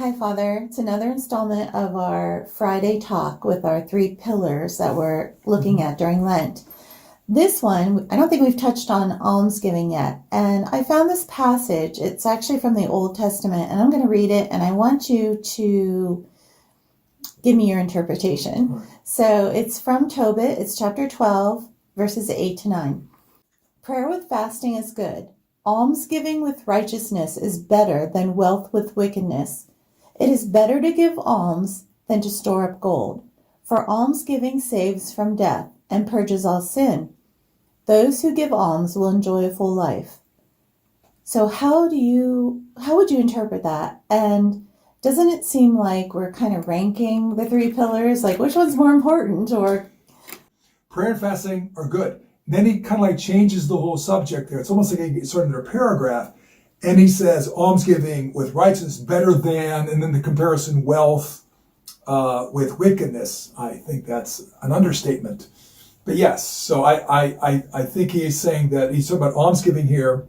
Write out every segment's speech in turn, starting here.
Hi, Father. It's another installment of our Friday talk with our three pillars that we're looking at during Lent. This one, I don't think we've touched on almsgiving yet. And I found this passage. It's actually from the Old Testament, and I'm going to read it, and I want you to give me your interpretation. Right. So it's from Tobit. It's chapter 12, verses 8 to 9. Prayer with fasting is good. Almsgiving with righteousness is better than wealth with wickedness. It is better to give alms than to store up gold, for almsgiving saves from death and purges all sin. Those who give alms will enjoy a full life. So how would you interpret that? And doesn't it seem like we're kind of ranking the three pillars, like which one's more important? Or Prayer and fasting are good. Then he kind of like changes the whole subject there. It's almost like he sort of in a paragraph. And he says almsgiving with righteousness better than, and then the comparison wealth with wickedness. I think that's an understatement. But yes, so I think he is saying that he's talking about almsgiving here.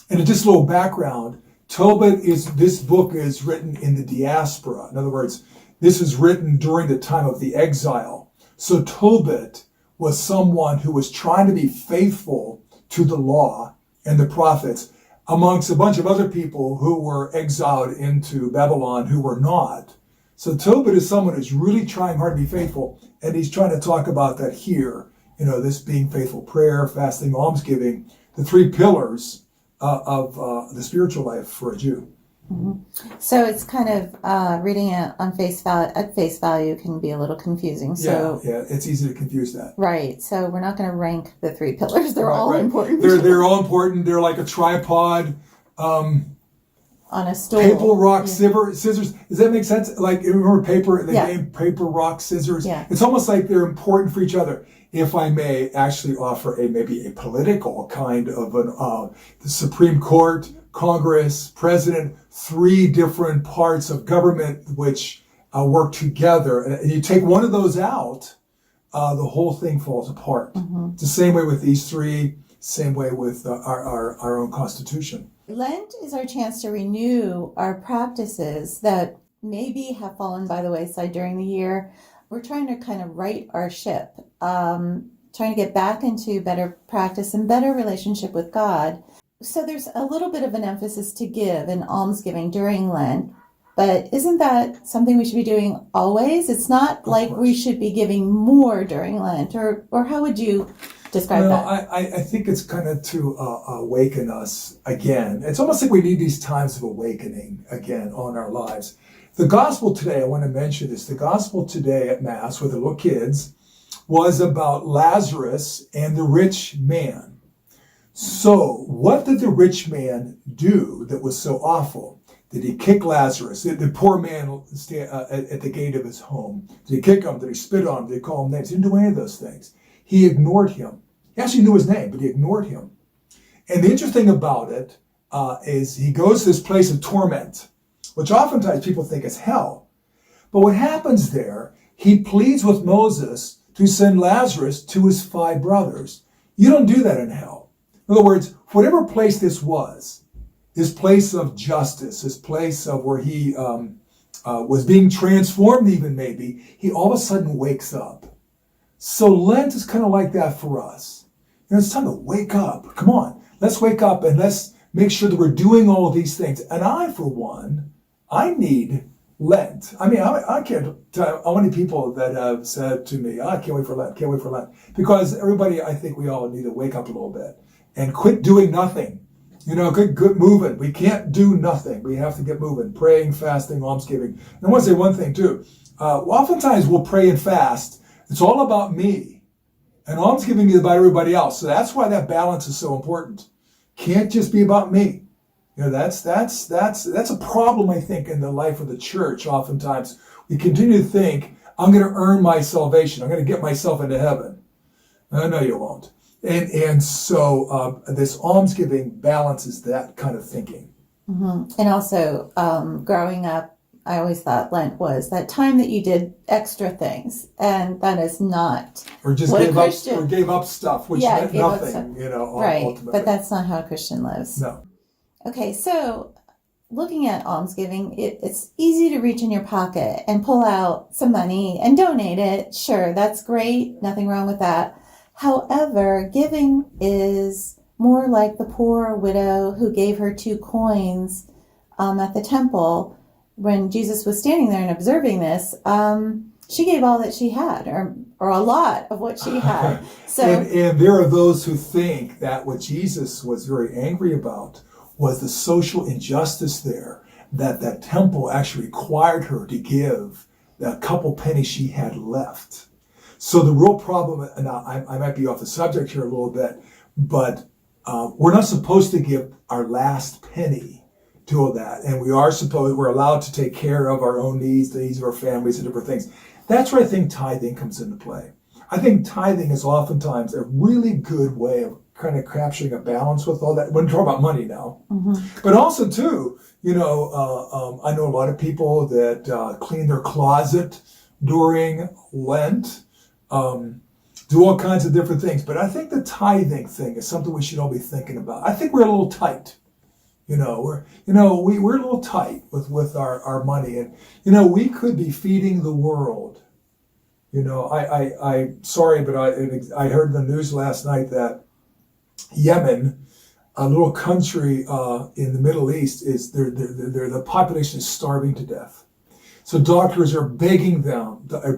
And just a little background, this book is written in the diaspora. In other words, this is written during the time of the exile. So Tobit was someone who was trying to be faithful to the law and the prophets amongst a bunch of other people who were exiled into Babylon who were not. So Tobit is someone who's really trying hard to be faithful, and he's trying to talk about that here. You know, this being faithful, prayer, fasting, almsgiving, the three pillars of the spiritual life for a Jew. Mm-hmm. So it's kind of reading it on at face value can be a little confusing. So yeah, it's easy to confuse that. Right. So we're not going to rank the three pillars. They're all right. important. They're all important. They're like a tripod. On a stool. Paper, rock, scissors. Does that make sense? Like, remember paper, the game paper, rock, scissors? Yeah. It's almost like they're important for each other. If I may actually offer maybe a political kind of the Supreme Court, Congress, President, three different parts of government which work together. And you take one of those out, the whole thing falls apart. Mm-hmm. It's the same way with these three, same way with our own Constitution. Lent is our chance to renew our practices that maybe have fallen by the wayside during the year. We're trying to kind of right our ship, trying to get back into better practice and better relationship with God. So there's a little bit of an emphasis to give in almsgiving during Lent, but isn't that something we should be doing always? It's not like we should be giving more during Lent, or how would you describe that? I think it's kind of to awaken us again. It's almost like we need these times of awakening again on our lives. The gospel today, I want to mention this, the gospel today at Mass with the little kids was about Lazarus and the rich man. So what did the rich man do that was so awful? Did he kick Lazarus? Did the poor man at the gate of his home? Did he kick him? Did he spit on him? Did he call him names? He didn't do any of those things. He ignored him. He actually knew his name, but he ignored him. And the interesting about it is he goes to this place of torment, which oftentimes people think is hell. But what happens there, he pleads with Moses to send Lazarus to his 5 brothers. You don't do that in hell. In other words, whatever place this was, this place of justice, this place of where he was being transformed even maybe, he all of a sudden wakes up. So Lent is kind of like that for us. You know, it's time to wake up. Come on, let's wake up and let's make sure that we're doing all of these things. And I, for one, I need Lent. I mean, I can't tell how many people that have said to me, I can't wait for Lent, can't wait for Lent. Because everybody, I think we all need to wake up a little bit and quit doing nothing. You know, good moving. We can't do nothing. We have to get moving. Praying, fasting, almsgiving. And I want to say one thing too. Oftentimes we'll pray and fast. It's all about me. And almsgiving is about everybody else. So that's why that balance is so important. Can't just be about me. You know, that's a problem, I think, in the life of the church. Oftentimes we continue to think, I'm going to earn my salvation. I'm going to get myself into heaven. No, you won't. And so this almsgiving balances that kind of thinking. Mm-hmm. And also, growing up, I always thought Lent was that time that you did extra things, and that is not or just what gave a Christian, up or gave up stuff, which meant nothing, right? ultimately. But that's not how a Christian lives. No. Okay, so looking at almsgiving, it's easy to reach in your pocket and pull out some money and donate it. Sure, that's great. Nothing wrong with that. However, giving is more like the poor widow who gave her 2 coins at the temple when Jesus was standing there and observing this. She gave all that she had, or a lot of what she had. So, and there are those who think that what Jesus was very angry about was the social injustice there, that that temple actually required her to give the couple pennies she had left. So the real problem, and I might be off the subject here a little bit, but we're not supposed to give our last penny to all that. And we're allowed to take care of our own needs, the needs of our families and different things. That's where I think tithing comes into play. I think tithing is oftentimes a really good way of kind of capturing a balance with all that. When we talk about money now, but also too, I know a lot of people that clean their closet during Lent, do all kinds of different things. But I think the tithing thing is something we should all be thinking about. I think we're a little tight. We're a little tight with our money, and we could be feeding the world. I sorry, but I heard in the news last night that Yemen, a little country in the Middle East, the population is starving to death. So doctors are begging them, they're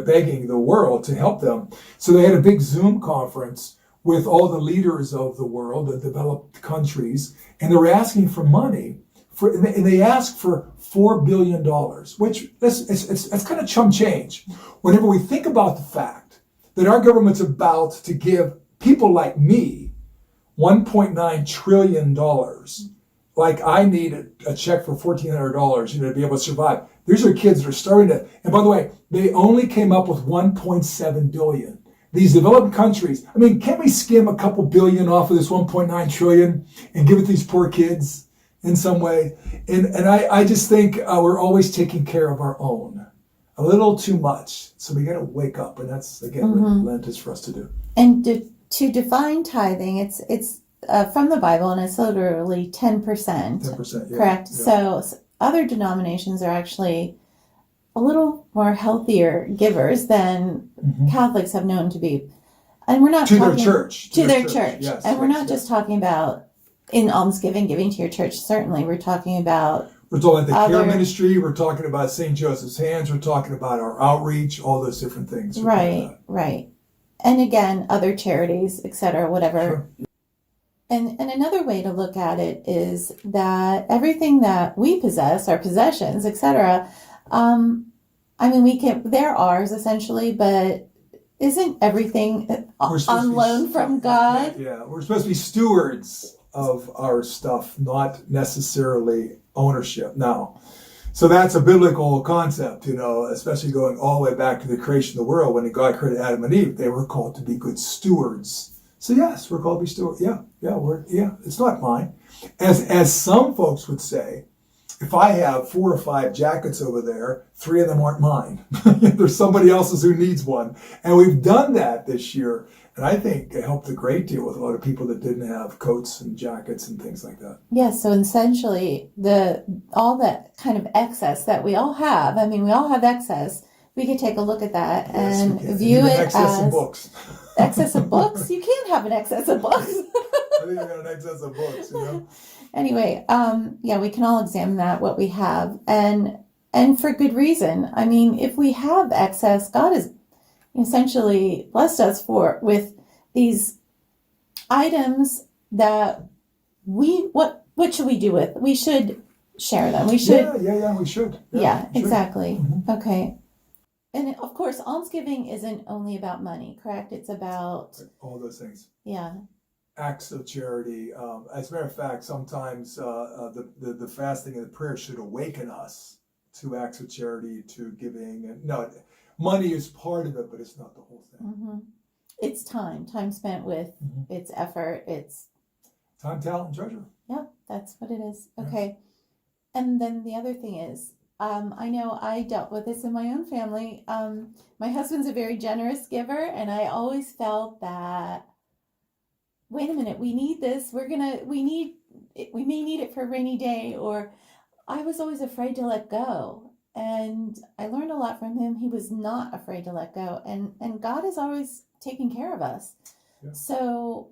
begging the world to help them. So they had a big Zoom conference with all the leaders of the world, the developed countries, and they were asking for money. And they asked for $4 billion, which it's kind of chump change. Whenever we think about the fact that our government's about to give people like me $1.9 trillion, like I need a check for $1,400, to be able to survive. These are kids that are starting to, and by the way, they only came up with $1.7 billion. These developed countries, can't we skim a couple billion off of this $1.9 trillion and give it to these poor kids in some way? And I just think we're always taking care of our own a little too much. So we got to wake up, and that's again what Lent is for us to do. And to define tithing, it's from the Bible, and it's literally 10%. 10%, yeah. Correct. Yeah. So other denominations are actually a little more healthier givers than Catholics have known to be. And we're not to talking their church. To their church. Yes, and we're not just talking about in almsgiving, giving to your church. Certainly, we're talking about. We're talking about the care ministry. We're talking about St. Joseph's Hands. We're talking about our outreach, all those different things. Right. And again, other charities, etc., whatever. Sure. And another way to look at it is that everything that we possess, our possessions, etc., they're ours essentially, but isn't everything on loan from God? Yeah, we're supposed to be stewards of our stuff, not necessarily ownership. Now, so that's a biblical concept, especially going all the way back to the creation of the world. When God created Adam and Eve, they were called to be good stewards. So yes, we're called to be stewards. Yeah, it's not mine. As some folks would say, if I have 4 or 5 jackets over there, 3 of them aren't mine. There's somebody else's who needs one. And we've done that this year. And I think it helped a great deal with a lot of people that didn't have coats and jackets and things like that. Yes, so essentially all that kind of excess that we all have, we all have excess. We could take a look at that and view it excess as of books. Excess of books? You can't have an excess of books. I think I got an excess of books, Anyway, we can all examine that, what we have, and for good reason. If we have excess, God has essentially blessed us with these items that what should we do with? We should share them. We should. Yeah, we should. Yeah, exactly. Mm-hmm. Okay. And of course, almsgiving isn't only about money, correct? It's about all those things. Yeah. Acts of charity. As a matter of fact, sometimes the fasting and the prayer should awaken us to acts of charity, to giving. And no, money is part of it, but it's not the whole thing. Mm-hmm. It's time spent with it's effort. It's time, talent, and treasure. Yeah, that's what it is. Okay. Yes. And then the other thing is, I know I dealt with this in my own family. My husband's a very generous giver, and I always felt that, wait a minute, we need this. We need we may need it for a rainy day, or I was always afraid to let go. And I learned a lot from him. He was not afraid to let go. And God is always taking care of us. Yeah. So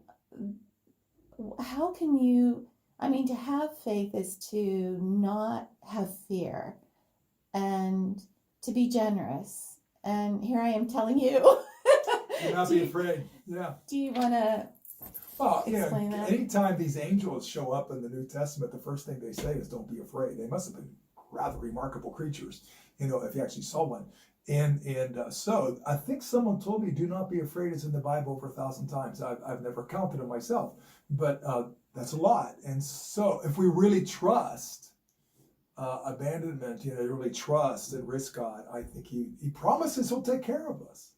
how can you, I mean, to have faith is to not have fear and to be generous. And here I am telling you. Do not be afraid. Yeah. Do you want to Well, explain that? anytime these angels show up in the New Testament, the first thing they say is, "Don't be afraid." They must have been rather remarkable creatures, if you actually saw one. And so I think someone told me, "Do not be afraid" is in the Bible over 1,000 times. I've never counted it myself, but that's a lot. And so if we really trust abandonment, really trust and risk God, I think He promises He'll take care of us.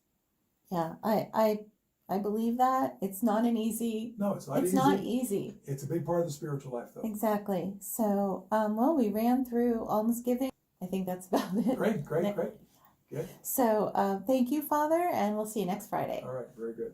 Yeah, I believe that. It's not an easy. No, it's not It's easy. not easy. It's a big part of the spiritual life, though. Exactly. So, well, we ran through almsgiving. I think that's about it. Great. Good. So, thank you, Father, and we'll see you next Friday. All right, very good.